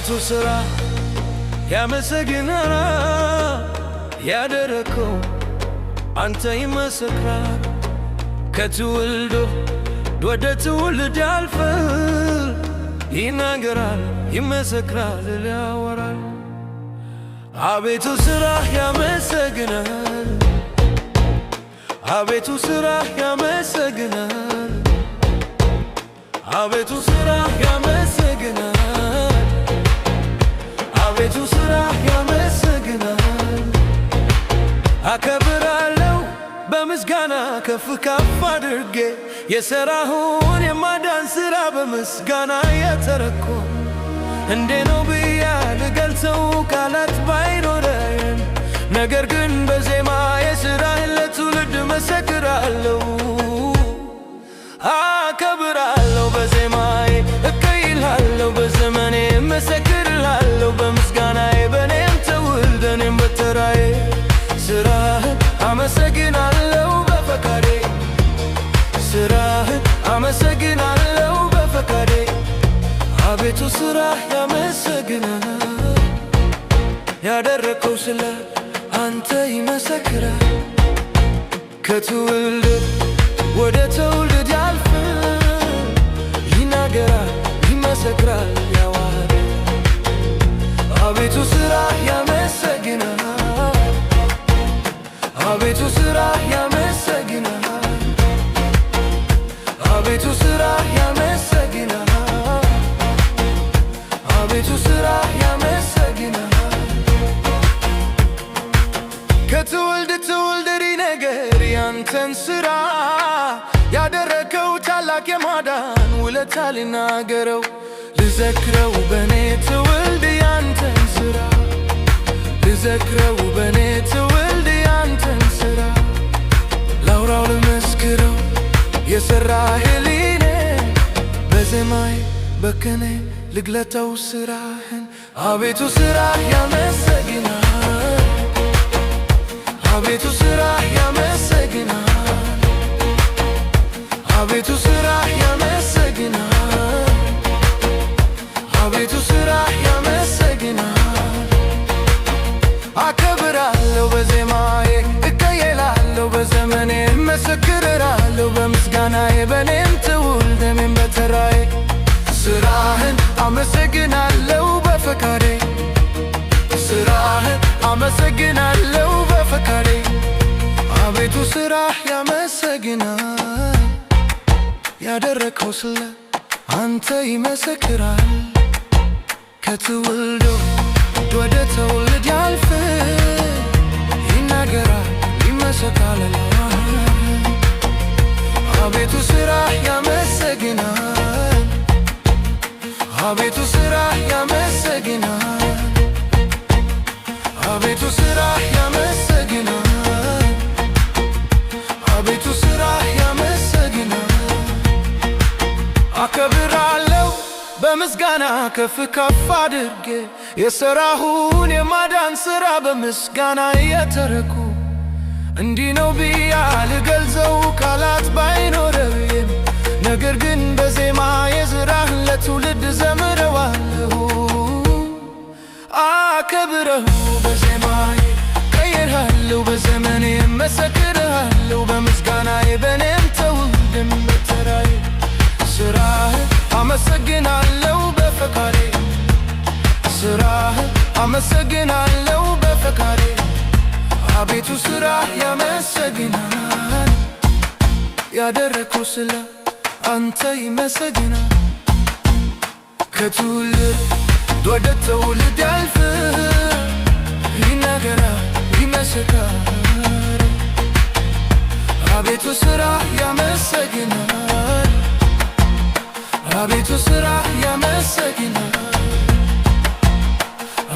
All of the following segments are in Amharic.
አቤቱ ሥራ ያመሰግናል። ያደረከው አንተ ይመሰክራል። ከትውልድ ወደ ትውልድ ያልፋል። ይናገራል፣ ይመሰክራል፣ ያወራል። አቤቱ ሥራ ያመሰግናል። አቤቱ ሥራ ያመሰግናል። አቤቱ ሥራ ያመሰግናል። አቤቱ ሥራ ያመሰግናል። አከብራለሁ በምስጋና ከፍ ከፍ አድርጌ የሠራኸውን የማዳን ሥራ በምስጋና የተረኩ እንዴ ነው ብዬ ልገልጸው ቃላት ባይኖረኝ፣ ነገር ግን በዜማ የሥራህን ለትውልድ መሰክራለሁ። አከብራለሁ በዜማዬ እቀይልሃለሁ፣ በዘመኔ መሰክርሃለሁ። በምስጋናዬ በኔም ትውልድ እኔም በተራዬ ሥራህን አመሰግናለሁ በፈቃዴ። ሥራህን አመሰግናለሁ በፈቃዴ። አቤቱ ሥራህ ያመሰግናል። ያደረከው ስለ አንተ ይመሰክራል። ከትውልድ ወደ ትውልድ ያልፋል። ይናገራል፣ ይመሰክራል፣ ያወራል። አቤቱ ሥራህ ያመሰግናል። አቤቱ ሥራህ ያመሰግናል። አቤቱ ሥራህ ያመሰግናል። አቤቱ ሥራህ ያመሰግናል። ከትውልድ ትውልድ ይነገር ያንተን ሥራ፣ ያደረከው ታላቅ የማዳን ውለታ ልናገረው፣ ልዘክረው በኔ ትውልድ ያንተን ሥራ፣ ልዘክረው በኔ ትውልድ ያንተን ሥራ። ላውራው ልመስክረው የሠራህልኝ በዜማዬ በቅኔ ልግለጠው ሥራህን። አቤቱ ሥራህ ያመሰግናል። አቤቱ ሥራህ ያመሰግናል። አቤቱ ሥራህ ያመሰግናል። አቤቱ ሥራህ ያመሰግናል። አከብራለሁ በዜማዬ እቀየላለሁ፣ በዘመኔ መሰክርሃለሁ። በምስጋናዬ በኔም ትውልድ እኔም በተራዬ ሥራህን አመሰግናለሁ በፈቃዴ። ሥራህን አመሰግናለሁ በፈቃዴ። አቤቱ ሥራህ ያመሰግናል። ያደረከው ስለ አንተ ይመሰክራል። ከትውልድ ወደ ትውልድ ያልፋል። ይናገራል፣ ይመሰክራል። አቤቱ ሥራህ ያመሰግናል። አቤቱ ሥራህ ያመሰግናል። አቤቱ ሥራህ ያመሰግናል። አቤቱ ሥራህ ያመሰግናል። አከብራለሁ በምስጋና ከፍ ከፍ አድርጌ የሠራኸውን የማዳን ሥራ በምስጋና የተረኩ እንዲህ ነው ብዬ ልገልጸው ቃላት ባይኖረኝም፣ ነገር ግን በዜማ የሥራህን ለትውልድ ዘምረዋለሁ። አከብረው በዜማዬ ቀይርሃለሁ፣ በዘመኔ መሰክርሃለሁ። በምስጋናዬ በኔም ትውልድም በተራዬ ሥራህን አመሰግናለሁ በፈቃዴ። ሥራህን አመሰግናለሁ በፈቃዴ። አቤቱ ሥራህ ያመሰግናል። ያደረከው ስለ አንተ ይመሰግናል። ከትውልድ ወደ ትውልድ ያልፋል። ይናገራል፣ ይመሰክራል። አቤቱ ሥራህ ያመሰግናል። አቤቱ ሥራህ ያመሰግናል።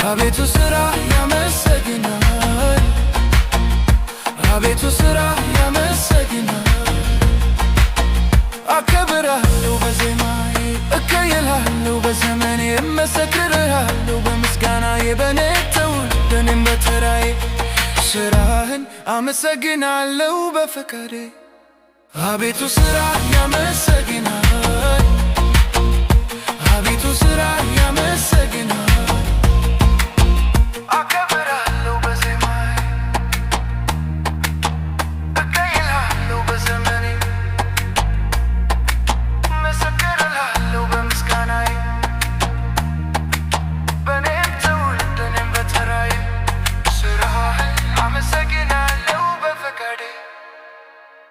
አቤቱ ሥራህ ያመሰግናል። አቤቱ ሥራህ ያመሰግናል። አከብርሃለሁ በዜማዬ እቀይልሃለሁ፣ በዘመኔ መሰክርሃለሁ። በምስጋናዬ በኔ ትውልድ እኔም በተራዬ ሥራህን አመሰግናለሁ በፈቃዴ። አቤቱ ሥራህ ያመሰግናል።